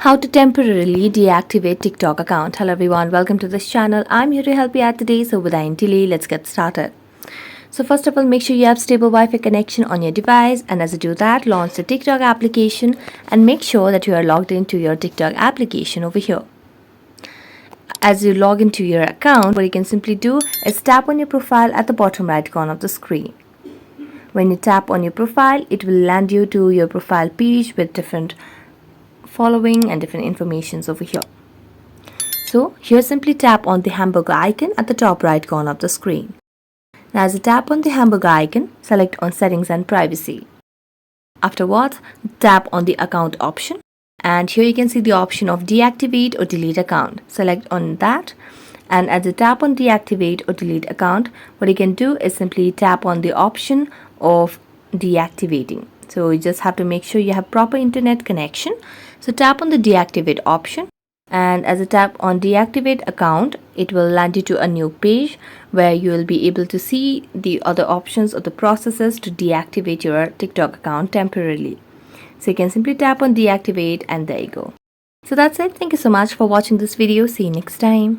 How to temporarily deactivate TikTok account. Hello everyone, welcome to this channel. I'm here to help you out today. So without any delay, let's get started. So first of all, make sure you have stable Wi-Fi connection on your device, and as you do that, launch the TikTok application and make sure that you are logged into your TikTok application over here. As you log into your account, what you can simply do is tap on your profile at the bottom right corner of the screen. When you tap on your profile, it will land you to your profile page with different following and different informations over here. So here simply tap on the hamburger icon at the top right corner of the screen. Now as you tap on the hamburger icon, select on settings and privacy. Afterwards, tap on the account option, and here you can see the option of deactivate or delete account. Select on that, and as you tap on deactivate or delete account, what you can do is simply tap on the option of deactivating. So you just have to make sure you have proper internet connection. So tap on the deactivate option, and as you tap on deactivate account, it will land you to a new page where you will be able to see the other options or the processes to deactivate your TikTok account temporarily. So you can simply tap on deactivate, and there you go. So that's it. Thank you so much for watching this video. See you next time.